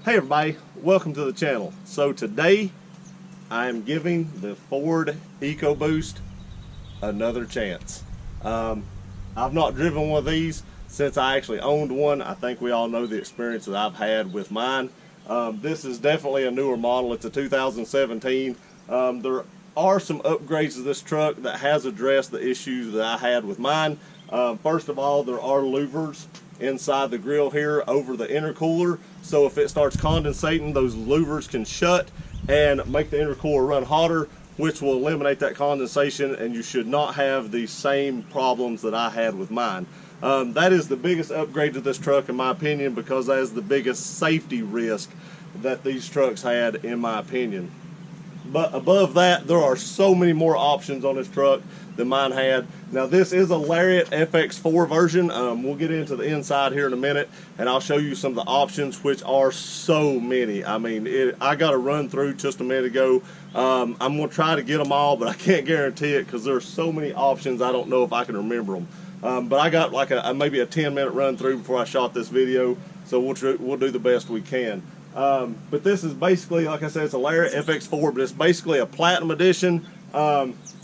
Hey everybody, welcome to the channel. So today I am giving the Ford Ecoboost another chance. I've not driven one of these since I actually owned one. I think we all know the experience that I've had with mine. This is definitely a newer model. It's a 2017. There are some upgrades to this truck that has addressed the issues that I had with mine. First of all, there are louvers inside the grill here over the intercooler, so if it starts condensating, those louvers can shut and make the intercooler run hotter, which will eliminate that condensation, and you should not have the same problems that I had with mine. That is the biggest upgrade to this truck in my opinion, because that is the biggest safety risk that these trucks had in my opinion. But above that, there are so many more options on this truck than mine had. Now this is a Lariat FX4 version. We'll get into the inside here in a minute and I'll show you some of the options, which are so many. I mean, I got a run through just a minute ago. I'm gonna try to get them all, but I can't guarantee it because there's so many options I don't know if I can remember them. But I got like maybe a 10-minute run through before I shot this video, so we'll do the best we can. But this is basically, like I said, it's a Lariat FX4, but it's basically a Platinum Edition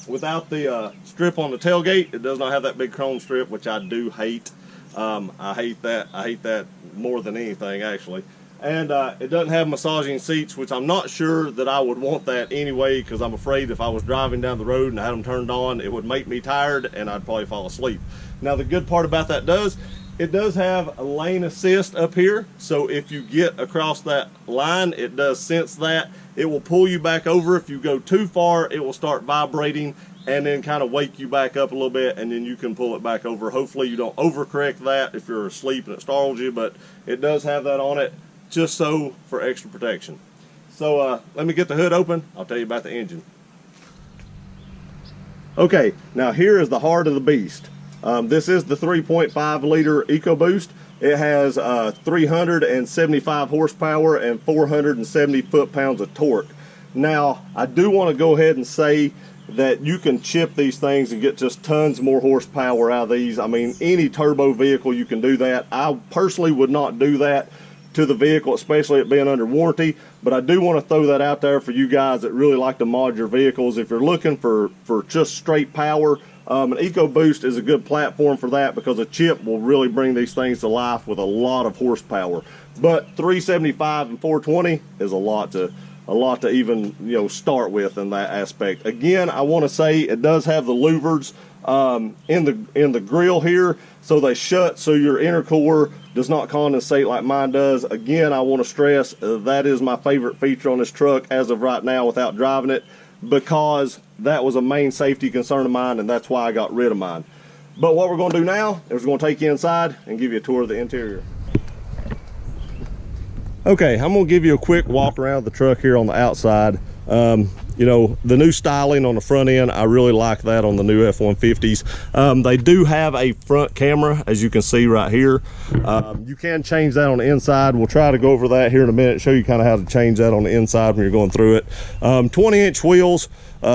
without the strip on the tailgate. It does not have that big chrome strip, which I do hate. I hate that more than anything, actually. And it doesn't have massaging seats, which I'm not sure that I would want that anyway, because I'm afraid if I was driving down the road and I had them turned on, it would make me tired and I'd probably fall asleep. Now the good part about that it does have a lane assist up here, so if you get across that line, it does sense that. It will pull you back over. If you go too far, it will start vibrating and then kind of wake you back up a little bit, and then you can pull it back over. Hopefully you don't overcorrect that if you're asleep and it startles you, but it does have that on it just so for extra protection. So let me get the hood open. I'll tell you about the engine. Okay, now here is the heart of the beast. This is the 3.5 liter Ecoboost. It has 375 horsepower and 470 foot-pounds of torque. Now, I do want to go ahead and say that you can chip these things and get just tons more horsepower out of these. I mean, any turbo vehicle you can do that. I personally would not do that to the vehicle, especially it being under warranty, but I do want to throw that out there for you guys that really like to mod your vehicles. If you're looking for just straight power, an Ecoboost is a good platform for that, because a chip will really bring these things to life with a lot of horsepower. But 375 and 420 is a lot to even start with in that aspect. Again, I want to say it does have the louvers in the grill here, so they shut so your intercooler does not condensate like mine does. Again, I want to stress that is my favorite feature on this truck as of right now without driving it, because that was a main safety concern of mine, and that's why I got rid of mine. But what we're going to do now is we're going to take you inside and give you a tour of the interior. Okay, I'm going to give you a quick walk around the truck here on the outside. You know, the new styling on the front end, I really like that on the new F150s. They do have a front camera, as you can see right here. You can change that on the inside. We'll try to go over that here in a minute, show you kind of how to change that on the inside when you're going through it. 20-inch wheels,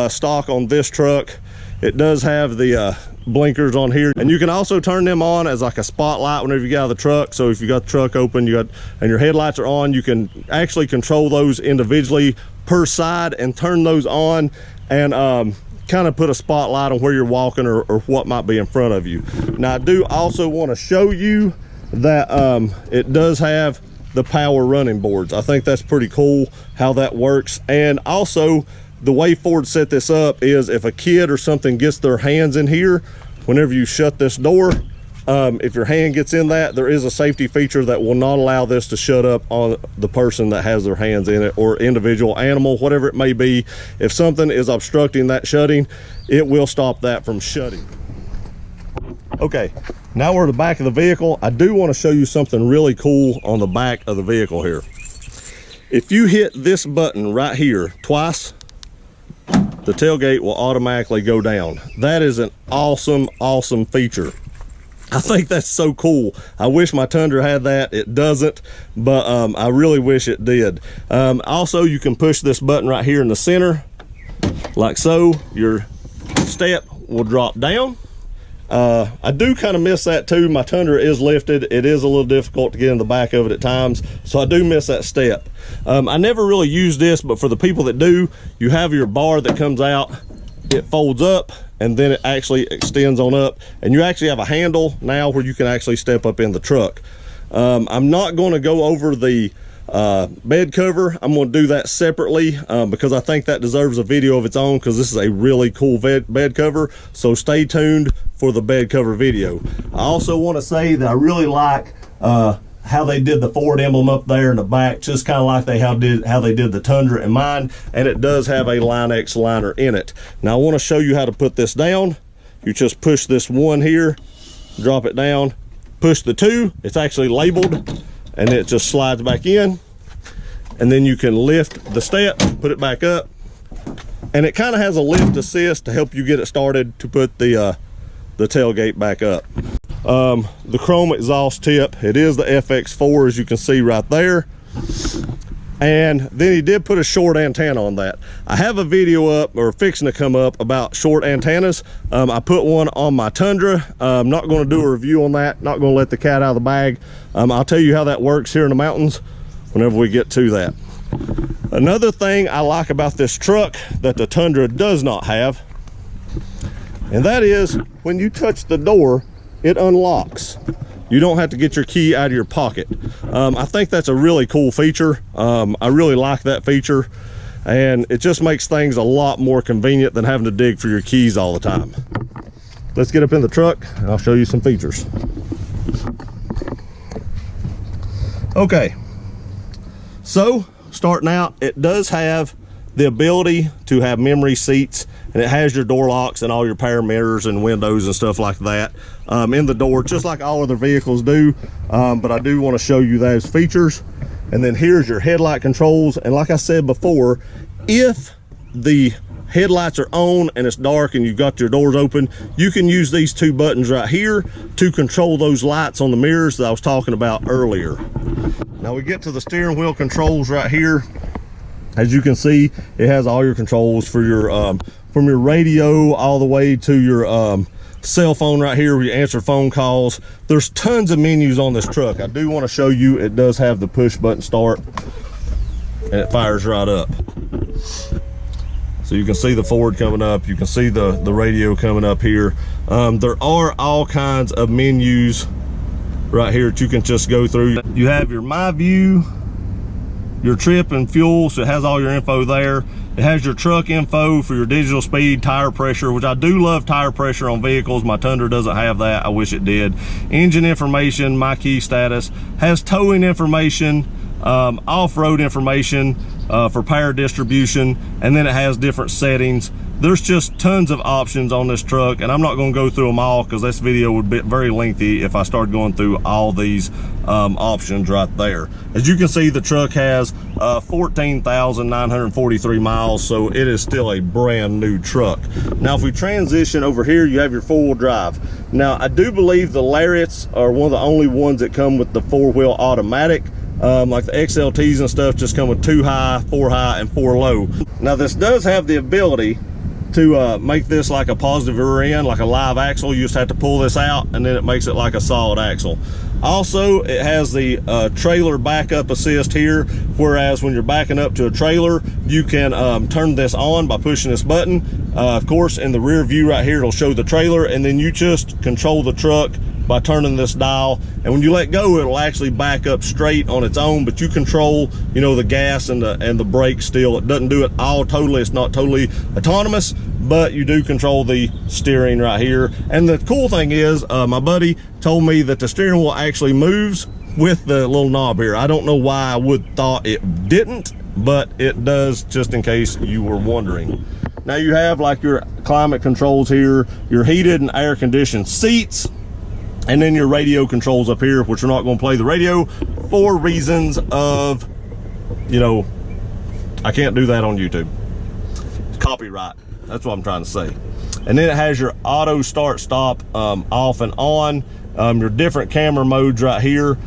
stock on this truck. It does have the blinkers on here, and you can also turn them on as like a spotlight whenever you get out of the truck. So if you got the truck open, and your headlights are on, you can actually control those individually per side and turn those on and kind of put a spotlight on where you're walking or what might be in front of you. Now I do also want to show you that it does have the power running boards. I think that's pretty cool how that works. And also, the way Ford set this up is if a kid or something gets their hands in here, whenever you shut this door, if your hand gets in that, there is a safety feature that will not allow this to shut up on the person that has their hands in it, or individual animal, whatever it may be. If something is obstructing that shutting, it will stop that from shutting. Okay, now we're at the back of the vehicle. I do want to show you something really cool on the back of the vehicle here. If you hit this button right here twice, the tailgate will automatically go down. That is an awesome feature. I think that's so cool. I wish my Tundra had that. It doesn't, but I really wish it did. Also, you can push this button right here in the center, like so. Your step will drop down, I do kind of miss that too. My Tundra is lifted. It is a little difficult to get in the back of it at times, so I do miss that step. I never really use this, but for the people that do, you have your bar that comes out, it folds up, and then it actually extends on up, and you actually have a handle now where you can actually step up in the truck. I'm not going to go over the bed cover. I'm going to do that separately because I think that deserves a video of its own, because this is a really cool bed cover. So stay tuned for the bed cover video. I also want to say that I really like how they did the Ford emblem up there in the back, just kind of like how they did the Tundra in mine, and it does have a Line X liner in it. Now I want to show you how to put this down. You just push this one here, drop it down, push the two, it's actually labeled, and it just slides back in, and then you can lift the step, put it back up, and it kind of has a lift assist to help you get it started to put the tailgate back up. The chrome exhaust tip, it is the FX4, as you can see right there, and then he did put a short antenna on that. I have a video up, or fixing to come up, about short antennas. I put one on my Tundra. I'm not going to do a review on that, not going to let the cat out of the bag. I'll tell you how that works here in the mountains whenever we get to that. Another thing I like about this truck that the Tundra does not have, and that is when you touch the door, it unlocks. You don't have to get your key out of your pocket. I think that's a really cool feature. I really like that feature, and it just makes things a lot more convenient than having to dig for your keys all the time. Let's get up in the truck and I'll show you some features. Okay, so starting out, it does have the ability to have memory seats, and it has your door locks and all your power mirrors and windows and stuff like that in the door, just like all other vehicles do. But I do want to show you those features. And then here's your headlight controls, and like I said before, if the headlights are on and it's dark and you've got your doors open, you can use these two buttons right here to control those lights on the mirrors that I was talking about earlier. Now we get to the steering wheel controls right here. As you can see, it has all your controls for your from your radio all the way to your cell phone right here where you answer phone calls. There's tons of menus on this truck. I do want to show you, it does have the push button start, and it fires right up. So you can see the Ford coming up, you can see the radio coming up here. There are all kinds of menus right here that you can just go through. You have your My View, your trip and fuel, so it has all your info there. It has your truck info for your digital speed, tire pressure, which I do love tire pressure on vehicles. My Tundra doesn't have that, I wish it did. Engine information, my key status, has towing information, off-road information for power distribution, and then it has different settings. There's just tons of options on this truck, and I'm not going to go through them all because this video would be very lengthy if I started going through all these options right there. As you can see, the truck has 14,943 miles, so it is still a brand new truck. Now if we transition over here, you have your four-wheel drive. Now I do believe the Lariats are one of the only ones that come with the four-wheel automatic. Like the XLTs and stuff just come with 2 high, 4 high, and 4 low. Now this does have the ability to make this like a positive rear end, like a live axle. You just have to pull this out and then it makes it like a solid axle. Also, it has the trailer backup assist here, whereas when you're backing up to a trailer, you can turn this on by pushing this button. Of course, in the rear view right here, it'll show the trailer, and then you just control the truck by turning this dial, and when you let go, it'll actually back up straight on its own, but you control, you know, the gas and the brake still. It doesn't do it all totally, it's not totally autonomous, but you do control the steering right here. And the cool thing is, my buddy told me that the steering wheel actually moves with the little knob here. I don't know why I would thought it didn't, but it does, just in case you were wondering. Now you have like your climate controls here, your heated and air conditioned seats, and then your radio controls up here, which we're not going to play the radio for reasons of, you know, I can't do that on YouTube. It's copyright. That's what I'm trying to say. And then it has your auto start stop off and on, your different camera modes right here.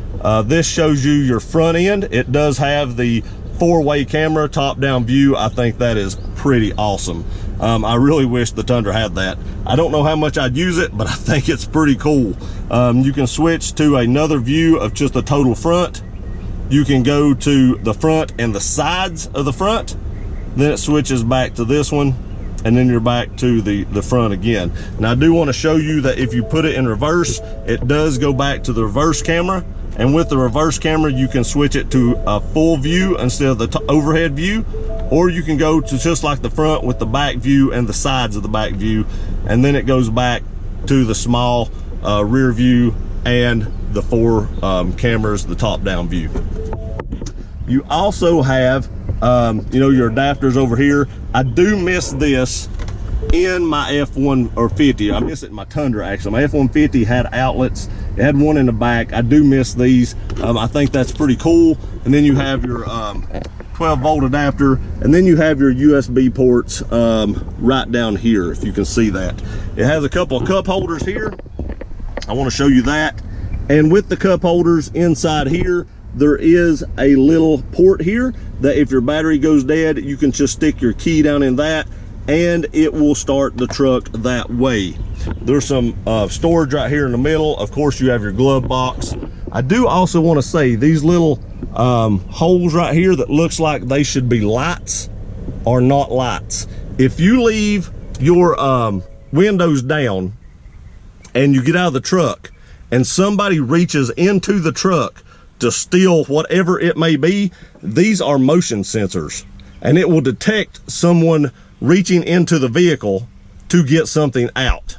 This shows you your front end. It does have the 4-way camera top down view. I think that is pretty awesome. I really wish the Tundra had that. I don't know how much I'd use it, but I think it's pretty cool. You can switch to another view of just the total front. You can go to the front and the sides of the front. Then it switches back to this one, and then you're back to the front again. Now I do want to show you that if you put it in reverse, it does go back to the reverse camera. And with the reverse camera, you can switch it to a full view instead of the overhead view, or you can go to just like the front with the back view and the sides of the back view, and then it goes back to the small rear view and the 4 cameras, the top down view. You also have you know, your adapters over here. I do miss this in my F150. I miss it in my Tundra actually. My F150 had outlets. It had one in the back. I do miss these. I think that's pretty cool. And then you have your 12-volt adapter, and then you have your USB ports right down here, if you can see that. It has a couple of cup holders here. I want to show you that. And with the cup holders inside here, there is a little port here that if your battery goes dead, you can just stick your key down in that and it will start the truck that way. There's some storage right here in the middle. Of course, you have your glove box. I do also want to say these little holes right here that looks like they should be lights are not lights. If you leave your windows down and you get out of the truck and somebody reaches into the truck to steal whatever it may be, these are motion sensors, and it will detect someone reaching into the vehicle to get something out.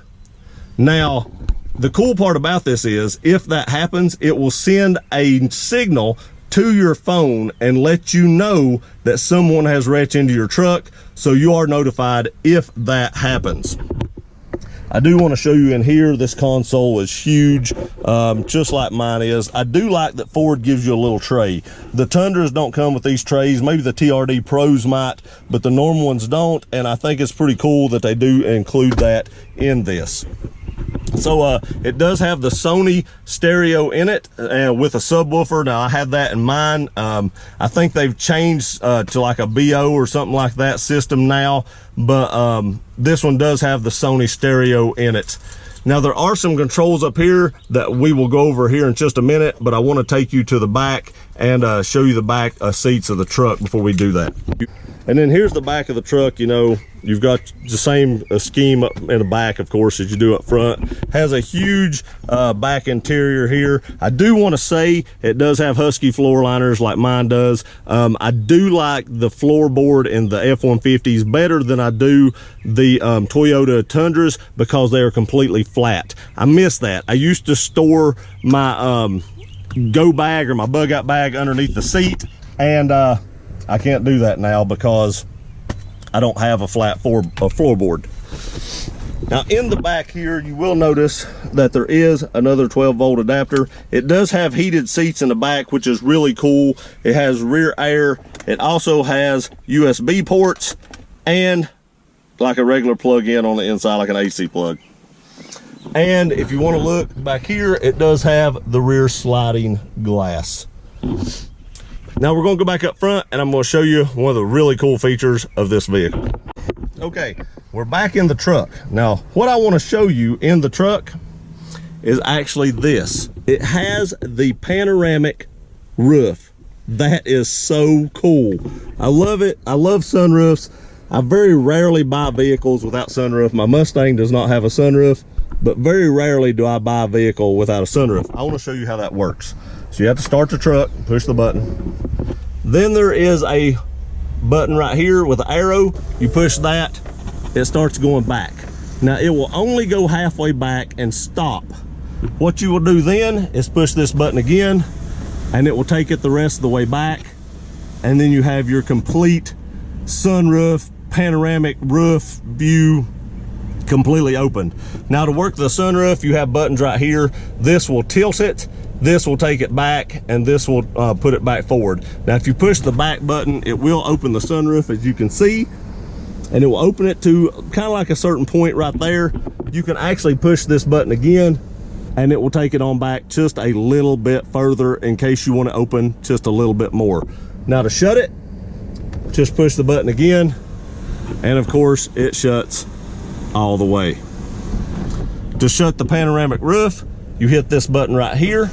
Now, the cool part about this is if that happens, it will send a signal to your phone and let you know that someone has reached into your truck, so you are notified if that happens. I do want to show you in here, this console is huge, just like mine is. I do like that Ford gives you a little tray. The Tundras don't come with these trays. Maybe the TRD Pros might, but the normal ones don't, and I think it's pretty cool that they do include that in this. So it does have the Sony Stereo in it with a subwoofer. Now I had that in mine. I think they've changed to like a BO or something like that system now, but this one does have the Sony Stereo in it. Now there are some controls up here that we will go over here in just a minute, but I want to take you to the back and show you the back seats of the truck before we do that. And then here's the back of the truck. You know, you've got the same scheme up in the back, of course, as you do up front. Has a huge back interior here. I do want to say it does have Husky floor liners like mine does. I do like the floorboard in the F-150s better than I do the Toyota Tundras because they are completely flat. I miss that. I used to store my go bag or my bug out bag underneath the seat, and I can't do that now because I don't have a flat floorboard. Now in the back here, you will notice that there is another 12-volt adapter. It does have heated seats in the back, which is really cool. It has rear air. It also has USB ports and like a regular plug-in on the inside, like an AC plug. And if you want to look back here, it does have the rear sliding glass. Now we're going to go back up front and I'm going to show you one of the really cool features of this vehicle. Okay, we're back in the truck. Now what I want to show you in the truck is actually this. It has the panoramic roof. That is so cool. I love it. I love sunroofs. I very rarely buy vehicles without sunroof. My Mustang does not have a sunroof, but very rarely do I buy a vehicle without a sunroof. I want to show you how that works. So you have to start the truck, push the button. Then there is a button right here with an arrow. You push that, it starts going back. Now it will only go halfway back and stop. What you will do then is push this button again and it will take it the rest of the way back. And then you have your complete sunroof, panoramic roof view completely opened. Now to work the sunroof, you have buttons right here. This will tilt it. This will take it back, and this will put it back forward. Now, if you push the back button, it will open the sunroof, as you can see, and it will open it to kind of like a certain point right there. You can actually push this button again, and it will take it on back just a little bit further in case you want to open just a little bit more. Now, to shut it, just push the button again, And of course, it shuts all the way. To shut the panoramic roof, you hit this button right here,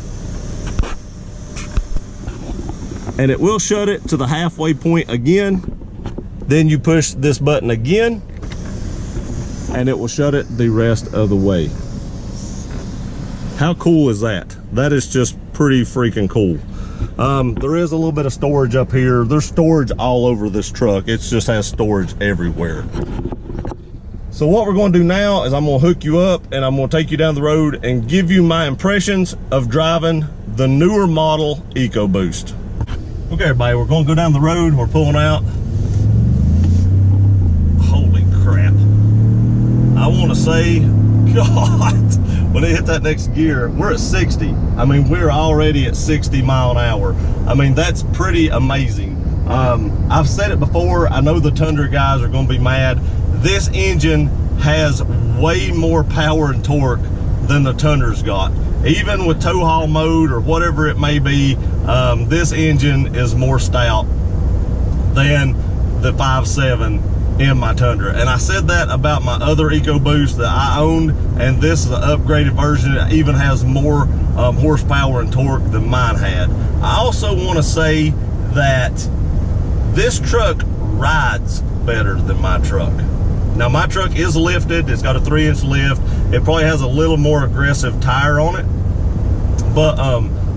and it will shut it to the halfway point again. Then you push this button again, and it will shut it the rest of the way. How cool is that? That is just pretty freaking cool. There is a little bit of storage up here. There's storage all over this truck. It just has storage everywhere. So what we're going to do now is I'm going to hook you up and I'm going to take you down the road and give you my impressions of driving the newer model Ecoboost. Okay, everybody, we're going to go down the road. We're pulling out. Holy crap. I want to say, God, when it hit that next gear, we're at 60. I mean, we're already at 60 mile an hour. I mean, that's pretty amazing. I've said it before. I know the Tundra guys are going to be mad. This engine has way more power and torque than the Tundra's got. Even with tow haul mode or whatever it may be, this engine is more stout than the 5.7 in my Tundra. And I said that about my other Ecoboost that I owned, and this is an upgraded version. It even has more horsepower and torque than mine had. I also want to say that this truck rides better than my truck. Now, my truck is lifted. It's got a 3-inch lift. It probably has a little more aggressive tire on it, but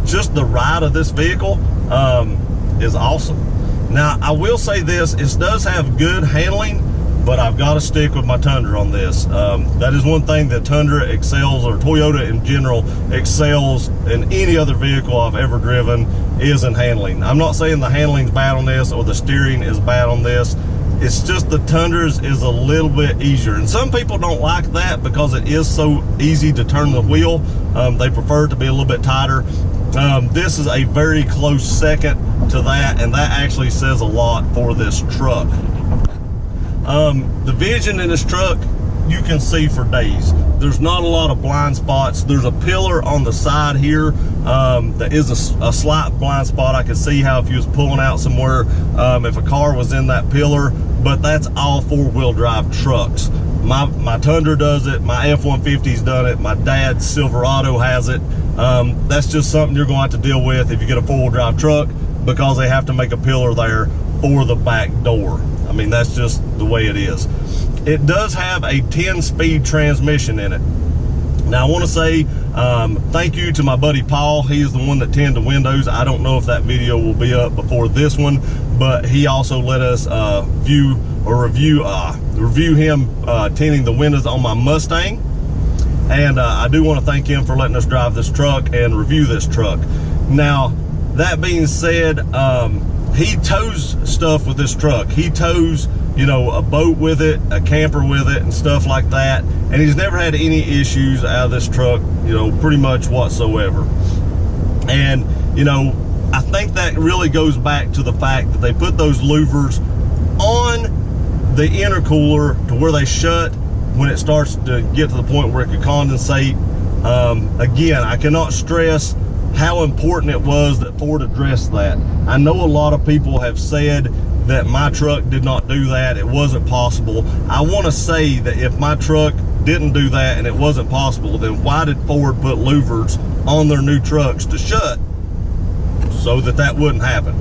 just the ride of this vehicle is awesome. Now, I will say this, it does have good handling, but I've got to stick with my Tundra on this. That is one thing that Tundra excels, or Toyota in general excels in any other vehicle I've ever driven, is in handling. I'm not saying the handling's bad on this or the steering is bad on this. It's just the Tundra's is a little bit easier. And some people don't like that because it is so easy to turn the wheel. They prefer it to be a little bit tighter. This is a very close second to that, and that actually says a lot for this truck. The vision in this truck, you can see for days. There's not a lot of blind spots. There's a pillar on the side here that is a slight blind spot. I could see how if you was pulling out somewhere, if a car was in that pillar, but that's all 4-wheel drive trucks. My Tundra does it, my F-150's done it, my dad's Silverado has it. That's just something you're going to have to deal with if you get a 4-wheel drive truck, because they have to make a pillar there for the back door. I mean, that's just the way it is. It does have a 10-speed transmission in it. Now, I want to say thank you to my buddy Paul. He is the one that tended the windows. I don't know if that video will be up before this one, but he also let us review him tinting the windows on my Mustang. And I do want to thank him for letting us drive this truck and review this truck. Now, that being said, he tows stuff with this truck. He tows, you know, a boat with it, a camper with it, and stuff like that. And he's never had any issues out of this truck, you know, pretty much whatsoever. And, you know, I think that really goes back to the fact that they put those louvers on the intercooler to where they shut when it starts to get to the point where it could condensate. Again, I cannot stress how important it was that Ford addressed that. I know a lot of people have said that my truck did not do that, it wasn't possible. I want to say that if my truck didn't do that and it wasn't possible, then why did Ford put louvers on their new trucks to shut so that that wouldn't happen?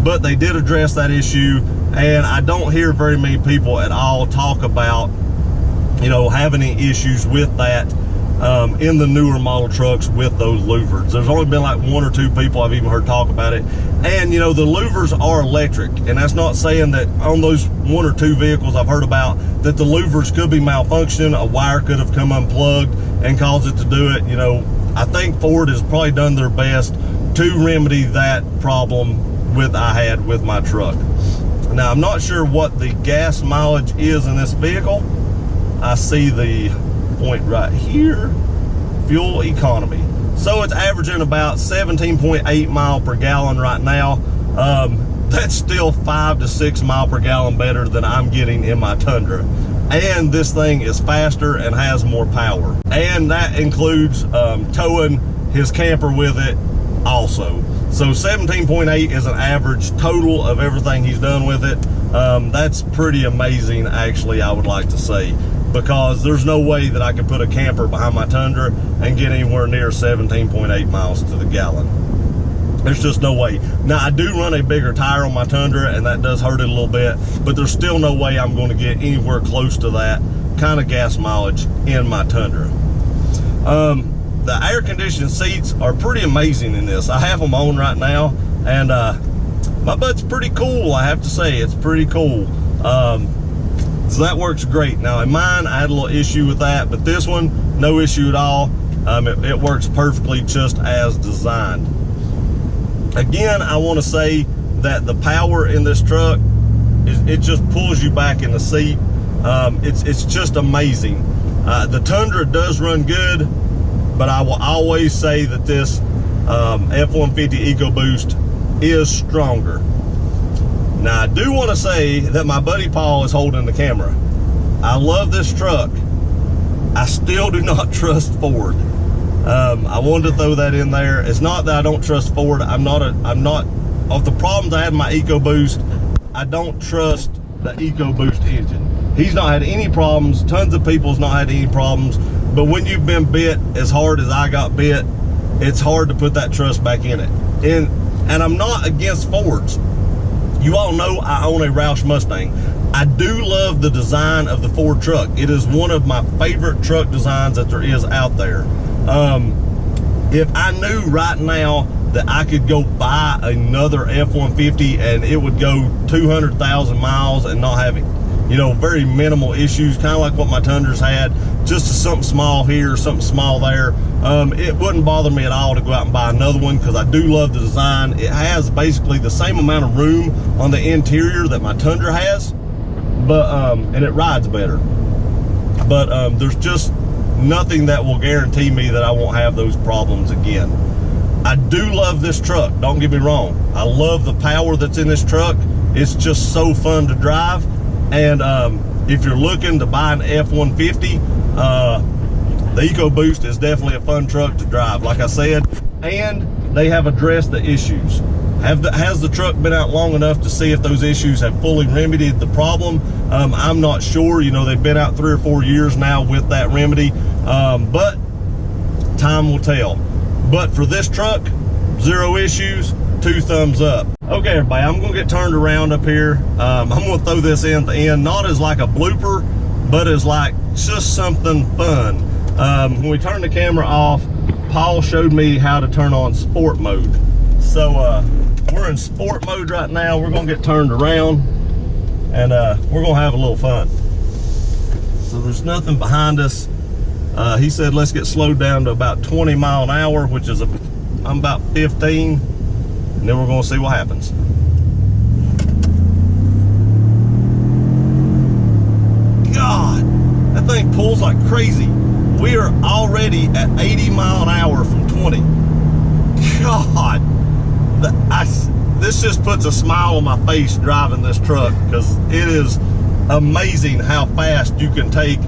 But they did address that issue, and I don't hear very many people at all talk about, you know, having any issues with that in the newer model trucks with those louvers. There's only been like 1 or 2 people I've even heard talk about it. And, you know, the louvers are electric, and that's not saying that on those 1 or 2 vehicles I've heard about that the louvers could be malfunctioning, a wire could have come unplugged and caused it to do it. You know, I think Ford has probably done their best to remedy that problem I had with my truck. Now, I'm not sure what the gas mileage is in this vehicle. I see the point right here, fuel economy. So it's averaging about 17.8 mile per gallon right now. That's still 5 to 6 mile per gallon better than I'm getting in my Tundra. And this thing is faster and has more power. And that includes towing his camper with it also. So 17.8 is an average total of everything he's done with it. That's pretty amazing, actually, I would like to say, because there's no way that I could put a camper behind my Tundra and get anywhere near 17.8 miles to the gallon. There's just no way. Now, I do run a bigger tire on my Tundra, and that does hurt it a little bit, but there's still no way I'm going to get anywhere close to that kind of gas mileage in my Tundra. The air conditioned seats are pretty amazing in this. I have them on right now, and my butt's pretty cool, I have to say. It's pretty cool. So that works great. Now in mine, I had a little issue with that, but this one, no issue at all. It works perfectly just as designed. Again, I want to say that the power in this truck, it just pulls you back in the seat. It's just amazing. The Tundra does run good, but I will always say that this F150 Ecoboost is stronger. Now, I do want to say that my buddy Paul is holding the camera. I love this truck. I still do not trust Ford. I wanted to throw that in there. It's not that I don't trust Ford. I'm not of the problems I had in my Ecoboost, I don't trust the Ecoboost engine. He's not had any problems. Tons of people's not had any problems. But when you've been bit as hard as I got bit, it's hard to put that trust back in it. And I'm not against Fords. You all know I own a Roush Mustang. I do love the design of the Ford truck. It is one of my favorite truck designs that there is out there. If I knew right now that I could go buy another F-150 and it would go 200,000 miles and not have, you know, very minimal issues, kind of like what my Tundra's had, just something small here, something small there, it wouldn't bother me at all to go out and buy another one, because I do love the design. It has basically the same amount of room on the interior that my Tundra has, but and it rides better. But there's just nothing that will guarantee me that I won't have those problems again. I do love this truck, don't get me wrong. I love the power that's in this truck. It's just so fun to drive. And if you're looking to buy an F-150, the Ecoboost is definitely a fun truck to drive, like I said. And they have addressed the issues. Has the truck been out long enough to see if those issues have fully remedied the problem? I'm not sure. You know, they've been out 3 or 4 years now with that remedy, but time will tell. But for this truck, 0 issues, 2 thumbs up. Okay, everybody, I'm gonna get turned around up here. I'm gonna throw this in at the end, not as like a blooper, but as like just something fun. When we turned the camera off, Paul showed me how to turn on sport mode. So we're in sport mode right now. We're gonna get turned around and we're gonna have a little fun. So there's nothing behind us. He said let's get slowed down to about 20 mile an hour, which is I'm about 15, and then we're gonna see what happens. God, that thing pulls like crazy. We are already at 80 mile an hour from 20. God, this just puts a smile on my face driving this truck, because it is amazing how fast you can take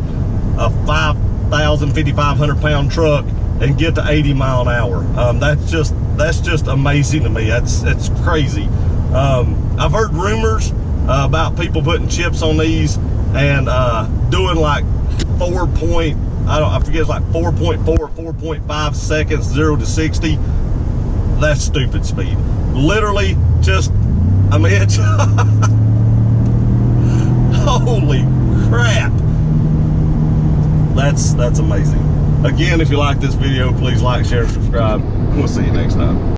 a 5,500 pound truck and get to 80 mile an hour. That's just amazing to me. It's crazy. I've heard rumors about people putting chips on these and doing like I forget, it's like 4.4 or 4.5 seconds 0 to 60. That's stupid speed. Literally just an inch. Holy crap. That's amazing. Again, if you like this video, please like, share, and subscribe. We'll see you next time.